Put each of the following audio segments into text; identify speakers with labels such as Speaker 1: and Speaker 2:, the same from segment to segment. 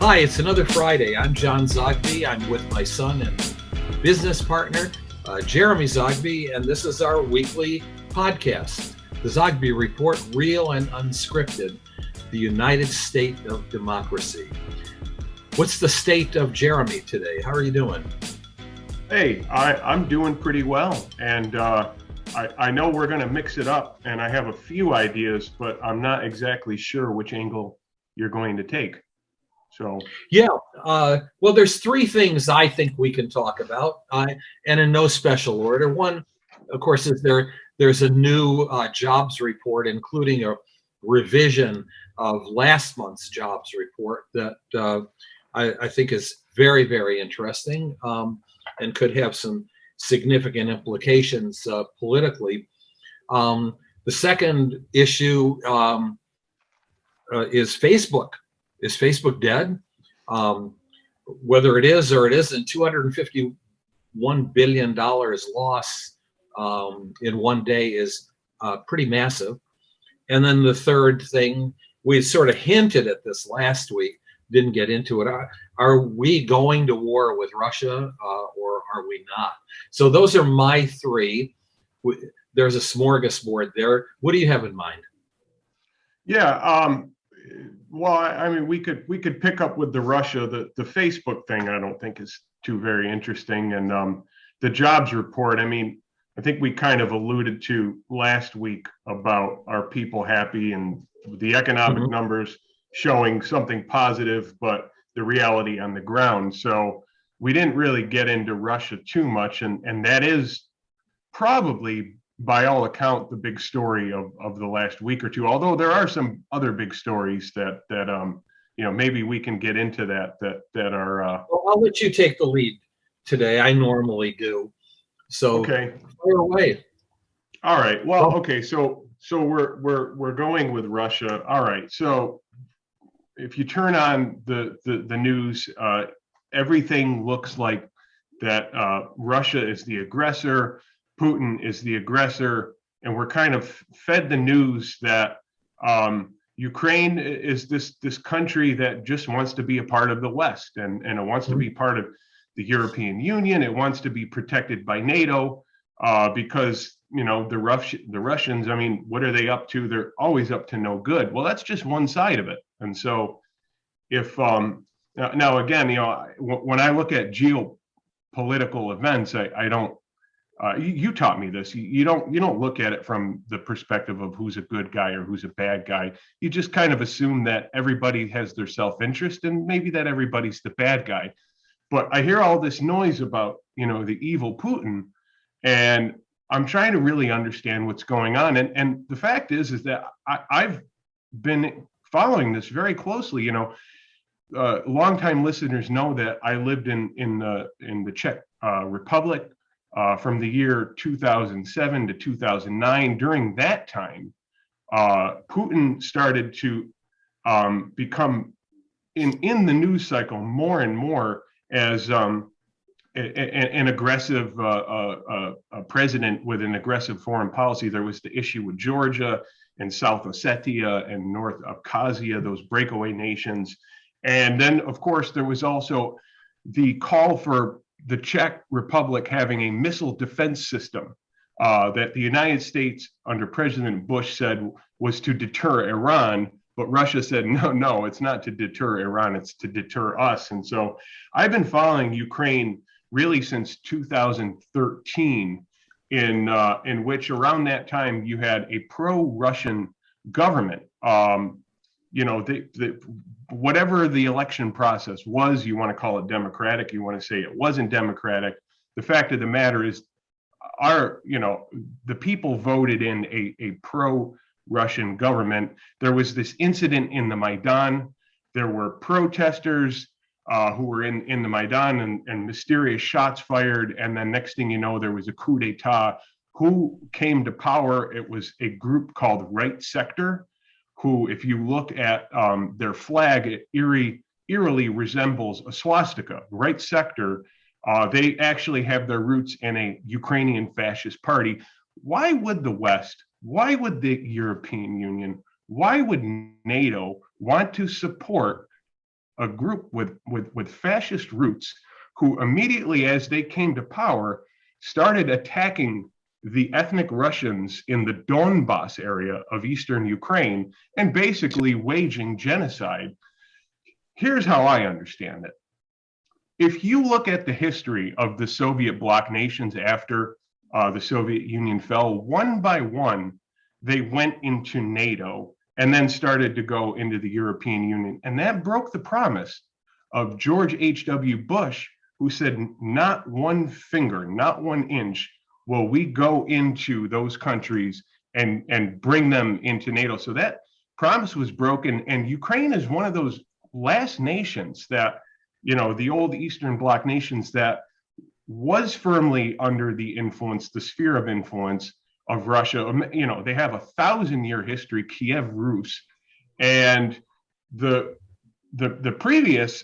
Speaker 1: Hi, it's another Friday. I'm John Zogby. I'm with my son and business partner, Jeremy Zogby, and this is our weekly podcast, the Zogby Report, Real and Unscripted, the United States of Democracy. What's the state of Jeremy today? How are you doing?
Speaker 2: Hey, I'm doing pretty well, and I know we're going to mix it up, and I have a few ideas, but I'm not exactly sure which angle you're going to take. So
Speaker 1: Yeah, well, there's three things I think we can talk about, and in no special order. One, of course, is there's a new jobs report, including a revision of last month's jobs report that I think is very, very interesting, and could have some significant implications politically. The second issue is Facebook. Is Facebook dead? Whether it is or it isn't, $251 billion loss in one day is pretty massive. And then the third thing, we sort of hinted at this last week, didn't get into it. Are we going to war with Russia or are we not? So those are my three. There's a smorgasbord there. What do you have in mind?
Speaker 2: yeah, well, I mean, we could pick up with the Russia, the Facebook thing. I don't think is too very interesting, and the jobs report. I mean, I think we kind of alluded to last week about are people happy and the economic numbers showing something positive, but the reality on the ground. So we didn't really get into Russia too much, and that is probably, by all account, the big story of the last week or two. Although there are some other big stories that maybe we can get into that are.
Speaker 1: Well, I'll let you take the lead today. I normally do. So
Speaker 2: okay.
Speaker 1: fire away.
Speaker 2: All right. Well, okay. So we're going with Russia. All right. So if you turn on the news, everything looks like that Russia is the aggressor, Putin is the aggressor, and we're kind of fed the news that Ukraine is this country that just wants to be a part of the West, and it wants to be part of the European Union. It wants to be protected by NATO because the Russians. I mean, what are they up to? They're always up to no good. Well, that's just one side of it. And so, if now again, when I look at geopolitical events, I don't. You taught me this. You don't look at it from the perspective of who's a good guy or who's a bad guy. You just kind of assume that everybody has their self-interest and maybe that everybody's the bad guy. But I hear all this noise about the evil Putin, and I'm trying to really understand what's going on. And the fact is that I've been following this very closely. Longtime listeners know that I lived in the Czech Republic. From the year 2007 to 2009. During that time, Putin started to become in the news cycle more and more as an aggressive president with an aggressive foreign policy. There was the issue with Georgia and South Ossetia and North Abkhazia, those breakaway nations. And then, of course, there was also the call for the Czech Republic having a missile defense system that the United States under President Bush said was to deter Iran, but Russia said, no, it's not to deter Iran, it's to deter us. And so I've been following Ukraine really since 2013, in which around that time you had a pro-Russian government. Whatever the election process was, you want to call it democratic, you want to say it wasn't democratic. The fact of the matter is, the people voted in a pro-Russian government. There was this incident in the Maidan. There were protesters who were in the Maidan, and mysterious shots fired. And then next thing you know, there was a coup d'etat. Who came to power? It was a group called Right Sector, who, if you look at their flag, it eerily resembles a swastika. Right Sector, they actually have their roots in a Ukrainian fascist party. Why would the West, why would the European Union, why would NATO want to support a group with fascist roots who immediately, as they came to power, started attacking the ethnic Russians in the Donbas area of eastern Ukraine and basically waging genocide. Here's how I understand it. If you look at the history of the Soviet bloc nations after the Soviet Union fell, one by one, they went into NATO and then started to go into the European Union. And that broke the promise of George H.W. Bush, who said, not one finger, not 1 inch will we go into those countries and bring them into NATO. So that promise was broken. And Ukraine is one of those last nations that, you know, the old Eastern Bloc nations that was firmly under the influence, the sphere of influence of Russia. You know, they have 1,000-year history, Kiev Rus, and the previous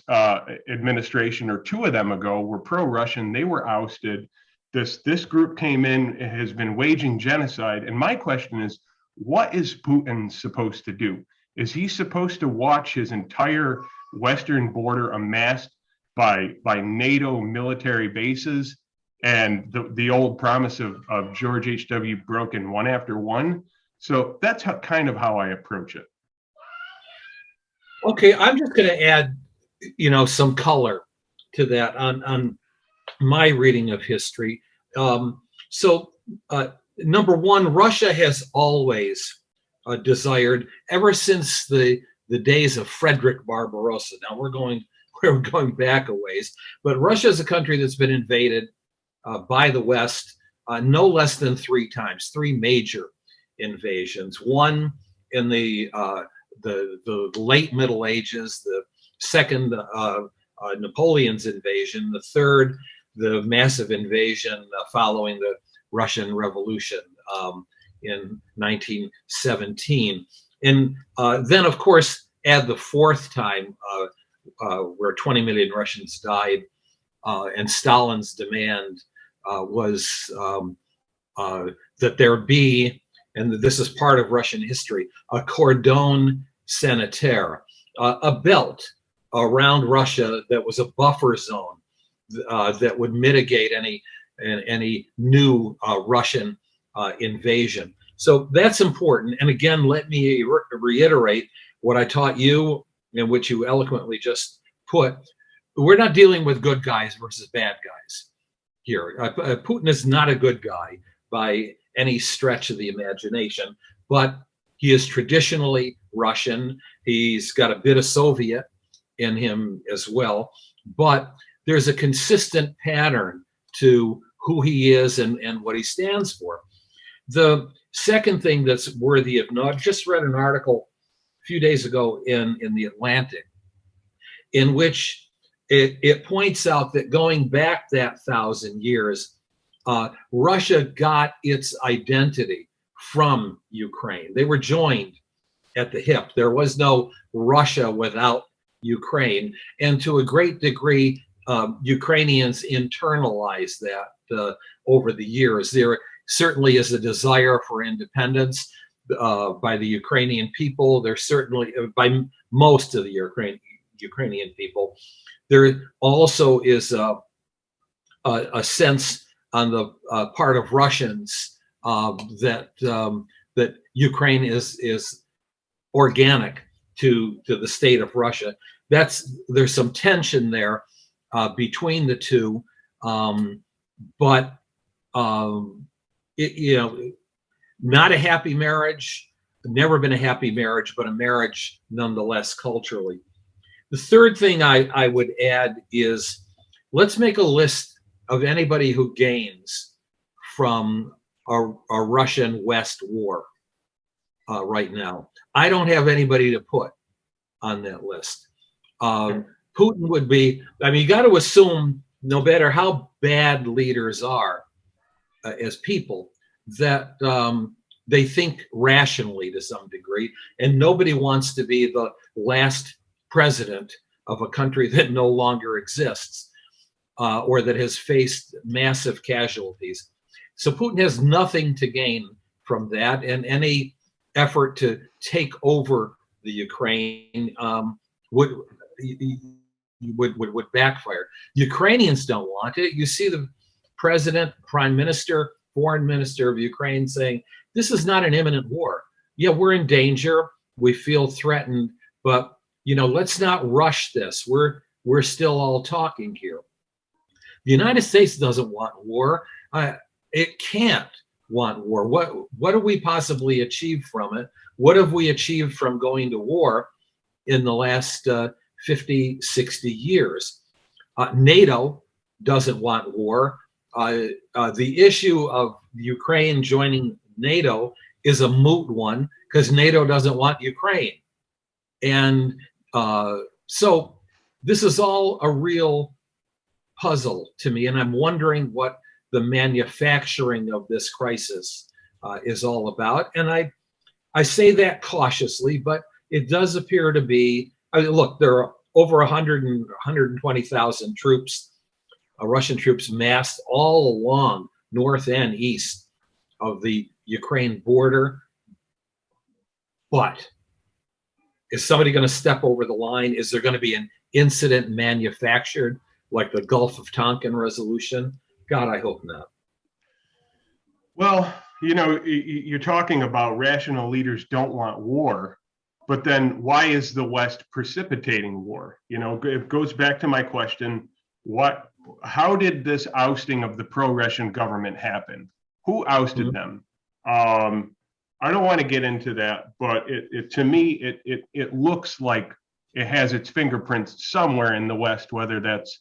Speaker 2: administration, or 2 of them ago, were pro-Russian. They were ousted. This group came in, has been waging genocide. And my question is, what is Putin supposed to do? Is he supposed to watch his entire western border amassed by NATO military bases and the old promise of George H.W. broken one after one? So that's kind of how I approach it.
Speaker 1: Okay, I'm just going to add, you know, some color to that on my reading of history. Number one, Russia has always desired, ever since the days of Frederick Barbarossa. Now we're going back a ways, but Russia is a country that's been invaded by the West no less than 3 times, 3 major invasions. One in the late Middle Ages, the second Napoleon's invasion, the third the massive invasion following the Russian Revolution in 1917. And then, of course, add the 4th time where 20 million Russians died, and Stalin's demand was that there be, and this is part of Russian history, a cordon sanitaire, a belt around Russia that was a buffer zone that would mitigate any new Russian invasion. So that's important. And again, let me reiterate what I taught you, and which you eloquently just put. We're not dealing with good guys versus bad guys here. Putin is not a good guy by any stretch of the imagination, but he is traditionally Russian. He's got a bit of Soviet in him as well, but there's a consistent pattern to who he is and what he stands for. The second thing that's worthy of note, I just read an article a few days ago in the Atlantic, in which it points out that going back that 1,000 years, Russia got its identity from Ukraine. They were joined at the hip. There was no Russia without Ukraine. And to a great degree, Ukrainians internalized that over the years. There certainly is a desire for independence by the Ukrainian people. There's certainly, by most of the Ukrainian people. There also is a sense on the part of Russians that Ukraine is organic to the state of Russia. There's some tension there between the two, but not a happy marriage. Never been a happy marriage, but a marriage nonetheless culturally. The third thing I would add is, let's make a list of anybody who gains from a Russian West war right now. I don't have anybody to put on that list. Putin would be, I mean, you got to assume, no matter how bad leaders are as people, that they think rationally to some degree, and nobody wants to be the last president of a country that no longer exists or that has faced massive casualties. So Putin has nothing to gain from that, and any effort to take over the Ukraine would backfire. Ukrainians don't want it. You see the president, prime minister, foreign minister of Ukraine saying, this is not an imminent war. Yeah, we're in danger. We feel threatened, but let's not rush this. We're still all talking here. The United States doesn't want war. It can't want war. What do we possibly achieve from it? What have we achieved from going to war in the last 50, 60 years? NATO doesn't want war. The issue of Ukraine joining NATO is a moot one because NATO doesn't want Ukraine. And so this is all a real puzzle to me. And I'm wondering what the manufacturing of this crisis is all about. And I say that cautiously, but it does appear to be, look, there are over 120,000 troops, Russian troops massed all along north and east of the Ukraine border. But is somebody going to step over the line? Is there going to be an incident manufactured like the Gulf of Tonkin resolution? God, I hope not.
Speaker 2: Well, you're talking about rational leaders don't want war, but then why is the West precipitating war? It goes back to my question, how did this ousting of the pro-Russian government happen? Who ousted them? I don't want to get into that, but to me, it looks like it has its fingerprints somewhere in the West, whether that's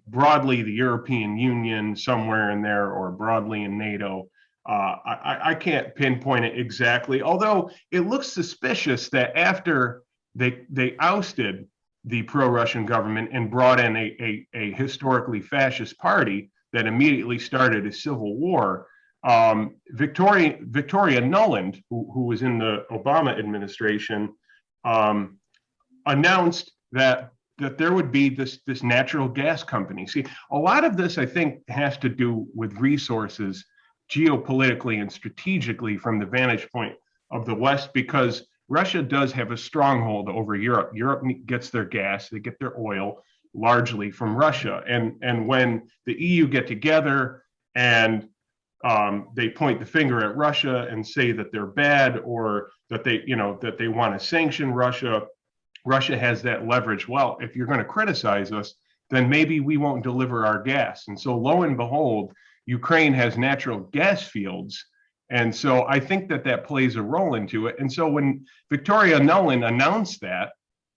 Speaker 2: broadly the European Union somewhere in there or broadly in NATO. I can't pinpoint it exactly, although it looks suspicious that after they ousted the pro-Russian government and brought in a historically fascist party that immediately started a civil war, Victoria Nuland, who was in the Obama administration, announced that there would be this natural gas company. See, a lot of this, I think, has to do with resources geopolitically and strategically from the vantage point of the West, because Russia does have a stronghold over Europe. Europe gets their gas, they get their oil largely from Russia. And when the EU get together and they point the finger at Russia and say that they're bad, or that they want to sanction Russia, Russia has that leverage. Well, if you're going to criticize us, then maybe we won't deliver our gas. And so lo and behold, Ukraine has natural gas fields. And so I think that plays a role into it. And so when Victoria Nuland announced that,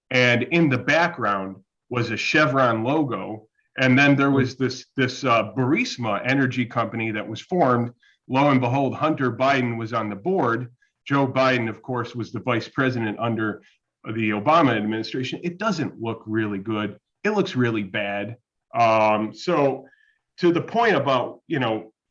Speaker 2: and in the background was a Chevron logo, and then there was this Burisma energy company that was formed. Lo and behold, Hunter Biden was on the board. Joe Biden, of course, was the vice president under the Obama administration. It doesn't look really good. It looks really bad. So to the point about,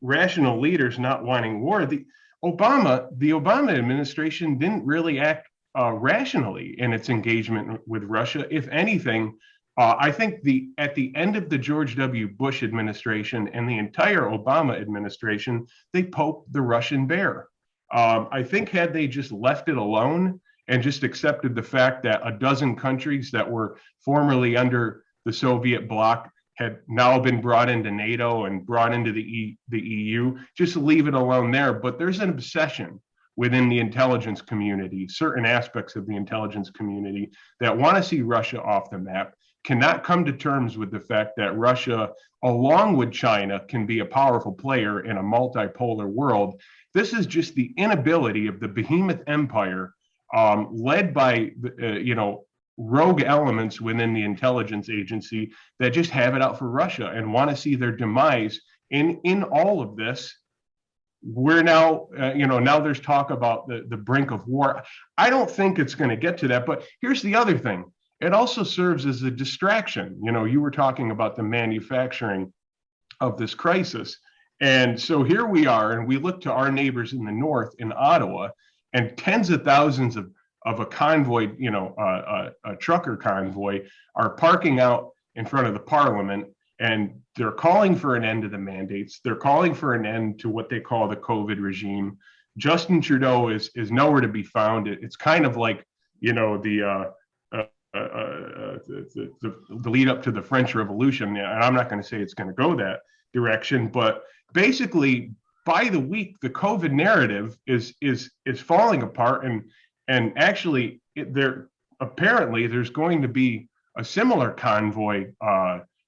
Speaker 2: rational leaders not wanting war, the Obama administration didn't really act rationally in its engagement with Russia. If anything, I think at the end of the George W. Bush administration and the entire Obama administration, they poked the Russian bear. I think had they just left it alone and just accepted the fact that a dozen countries that were formerly under the Soviet bloc had now been brought into NATO and brought into the EU, just leave it alone there. But there's an obsession within the intelligence community, certain aspects of the intelligence community that want to see Russia off the map, cannot come to terms with the fact that Russia, along with China, can be a powerful player in a multipolar world. This is just the inability of the behemoth empire, led by rogue elements within the intelligence agency, that just have it out for Russia and want to see their demise in all of this. We're now, now there's talk about the brink of war. I don't think it's going to get to that. But here's the other thing. It also serves as a distraction. You were talking about the manufacturing of this crisis. And so here we are, and we look to our neighbors in the north in Ottawa, and tens of thousands of a convoy, a trucker convoy, are parking out in front of the parliament, and they're calling for an end to the mandates. They're calling for an end to what they call the COVID regime. Justin Trudeau is nowhere to be found. It's kind of like, the lead up to the French Revolution. And I'm not going to say it's going to go that direction, but basically by the week, the COVID narrative is falling apart, and actually apparently there's going to be a similar convoy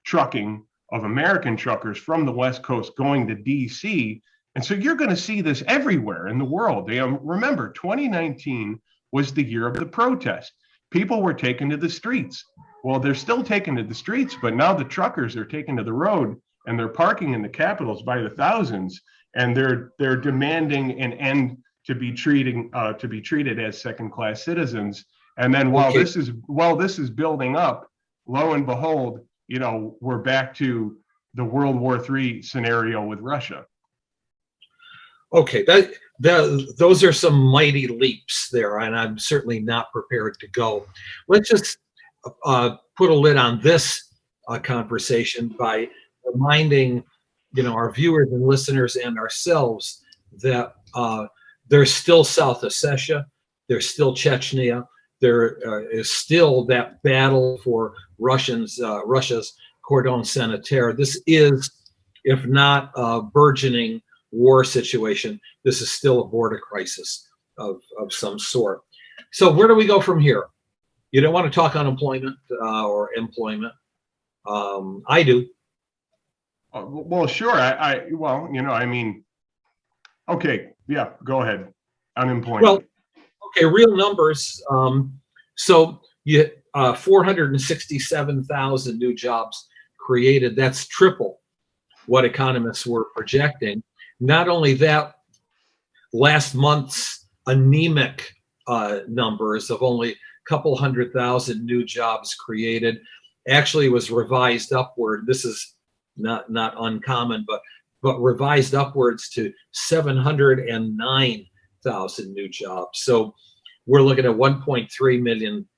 Speaker 2: trucking of American truckers from the West Coast going to DC. And so you're going to see this everywhere in the world. Remember, 2019 was the year of the protest. People were taken to the streets. Well, they're still taken to the streets, but now the truckers are taken to the road, and they're parking in the capitals by the thousands, and they're demanding an end to be treated as second-class citizens. And then while this is building up, lo and behold, we're back to the World War III scenario with Russia.
Speaker 1: Okay, those are some mighty leaps there, and I'm certainly not prepared to go. Let's just put a lid on this conversation by reminding, our viewers and listeners and ourselves that there's still South Ossetia, there's still Chechnya, there is still that battle for Russia's cordon sanitaire. This is, if not a burgeoning war situation, this is still a border crisis of some sort. So where do we go from here? You don't want to talk unemployment or employment. I do.
Speaker 2: Well, sure. Okay, yeah, go ahead. Unemployment.
Speaker 1: Well, okay, real numbers. So you 467,000 new jobs created. That's triple what economists were projecting. Not only that, last month's anemic numbers of only a couple 100,000 new jobs created actually was revised upward. This is not uncommon, but revised upwards to 709,000 new jobs. So we're looking at 1.3 million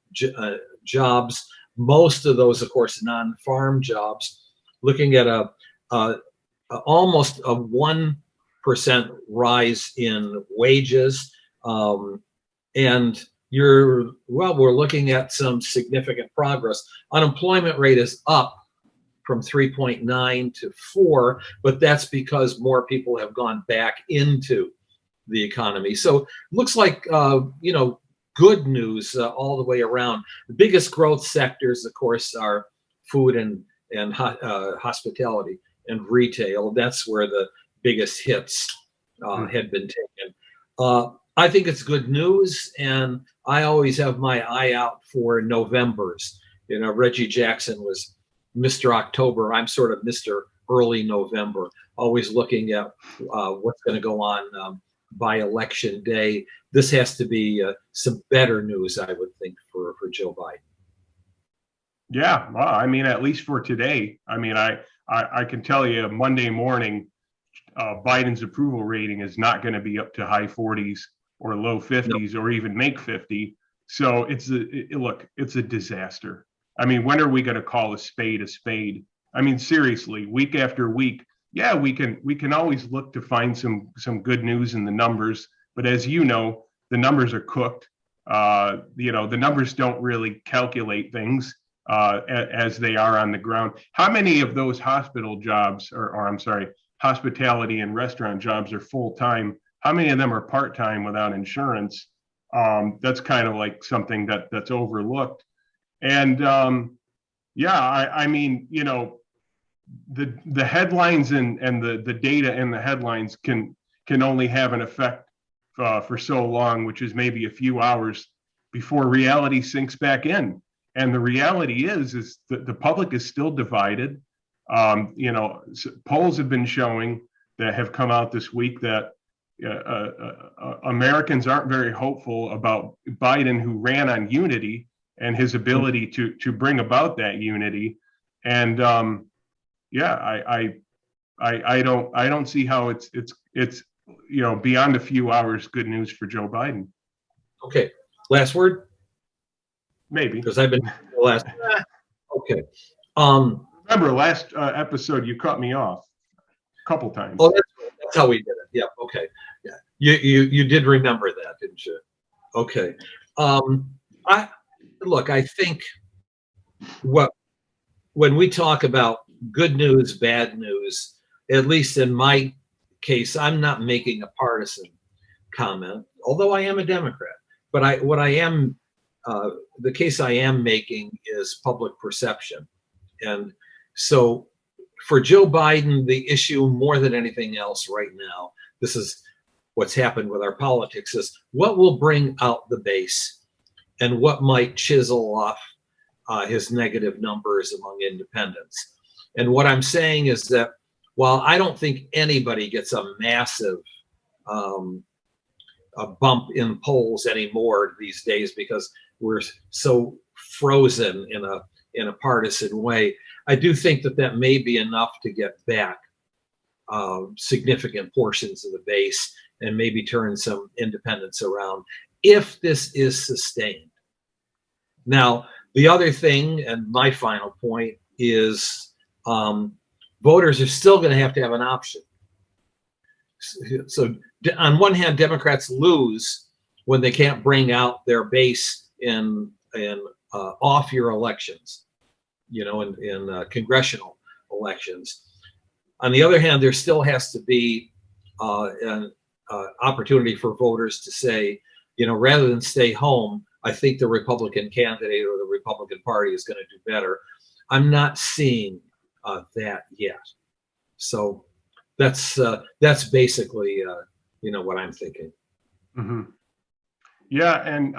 Speaker 1: jobs. Most of those, of course, non-farm jobs. Looking at almost a 1% rise in wages, and we're looking at some significant progress. Unemployment rate is up from 3.9 to 4, but that's because more people have gone back into the economy. So looks like good news all the way around. The biggest growth sectors, of course, are food and hospitality and retail. That's where the biggest hits had been taken. I think it's good news, and I always have my eye out for Novembers. Reggie Jackson was Mr. October. I'm sort of Mr. Early November, always looking at what's going to go on by election day. This has to be some better news, I would think, for Joe Biden.
Speaker 2: Yeah, well, at least for today. I can tell you Monday morning, Biden's approval rating is not going to be up to high 40s or low 50s or even make 50. So it's a disaster. When are we going to call a spade a spade? Seriously, week after week, yeah, we can always look to find some good news in the numbers, but as you know, the numbers are cooked. The numbers don't really calculate things as they are on the ground. How many of those hospital jobs, hospitality and restaurant jobs are full-time? How many of them are part-time without insurance? That's kind of like something that's overlooked. And the headlines and the data in the headlines can only have an effect for so long, which is maybe a few hours before reality sinks back in. And the reality is that the public is still divided. Polls have been showing that have come out this week that Americans aren't very hopeful about Biden, who ran on unity and his ability to bring about that unity. And I don't see how it's beyond a few hours good news for Joe Biden.
Speaker 1: Okay, last word.
Speaker 2: Maybe
Speaker 1: because I've been the last. Okay.
Speaker 2: Remember last episode you cut me off a couple times.
Speaker 1: Oh, that's how we did it. Yeah. Okay. Yeah. You did remember that, didn't you? Okay. I think what when we talk about good news, bad news, at least in my case, I'm not making a partisan comment, although I am a Democrat. But the case I am making is public perception. And so for Joe Biden, the issue more than anything else right now, this is what's happened with our politics, is what will bring out the base and what might chisel off his negative numbers among independents. And what I'm saying is that while I don't think anybody gets a massive a bump in polls anymore these days because we're so frozen in a partisan way, I do think that may be enough to get back significant portions of the base and maybe turn some independents around if this is sustained. Now, the other thing, and my final point, is voters are still going to have an option. So on one hand, Democrats lose when they can't bring out their base in off-year elections, in congressional elections. On the other hand, there still has to be an opportunity for voters to say, rather than stay home, I think the Republican candidate or the Republican Party is going to do better. I'm not seeing that yet. So that's basically what I'm thinking.
Speaker 2: Mm-hmm. Yeah, and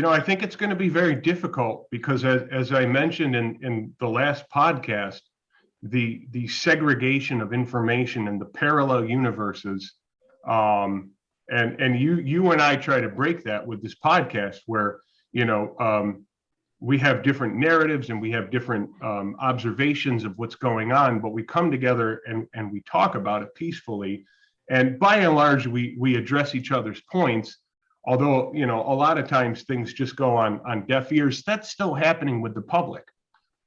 Speaker 2: I think it's going to be very difficult because, as I mentioned in the last podcast, the segregation of information and the parallel universes, and you and I try to break that with this podcast, where we have different narratives and we have different observations of what's going on, but we come together and we talk about it peacefully, and by and large we address each other's points. Although a lot of times things just go on deaf ears. That's still happening with the public,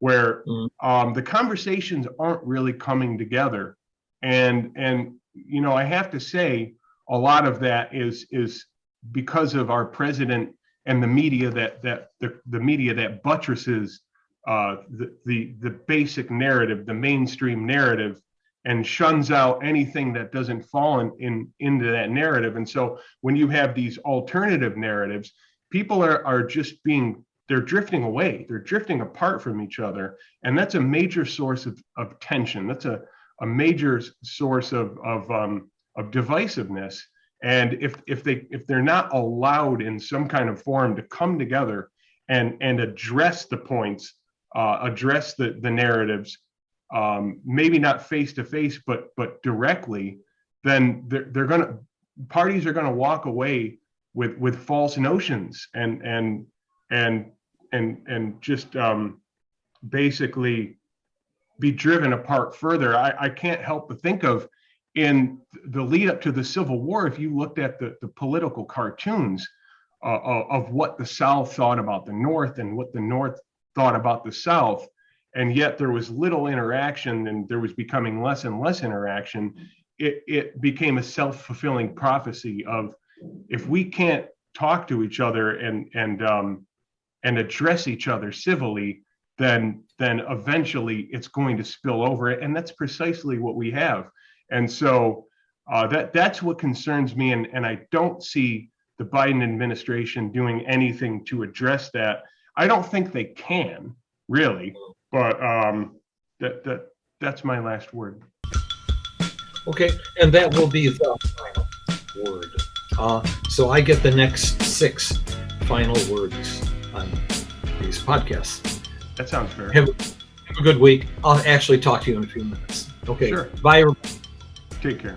Speaker 2: where the conversations aren't really coming together, and I have to say a lot of that is because of our president and the media the media that buttresses the basic narrative, the mainstream narrative, and shuns out anything that doesn't fall into that narrative. And so when you have these alternative narratives, people are just they're drifting away. They're drifting apart from each other. And that's a major source of tension. That's a major source of divisiveness. And if they're not allowed in some kind of forum to come together and address the points, address the narratives, maybe not face to face, but directly, then parties are gonna walk away with false notions and just basically be driven apart further. I can't help but think of, in the lead up to the Civil War, if you looked at the political cartoons of what the South thought about the North and what the North thought about the South, and yet there was little interaction and there was becoming less and less interaction, it became a self-fulfilling prophecy of, if we can't talk to each other and address each other civilly, then eventually it's going to spill over. And that's precisely what we have. And so that's what concerns me. And I don't see the Biden administration doing anything to address that. I don't think they can, really. But that's my last word.
Speaker 1: Okay, and that will be the final word. So I get the next 6 final words on these podcasts.
Speaker 2: That sounds fair.
Speaker 1: Have a good week. I'll actually talk to you in a few minutes. Okay.
Speaker 2: Sure.
Speaker 1: Bye, everybody.
Speaker 2: Take care.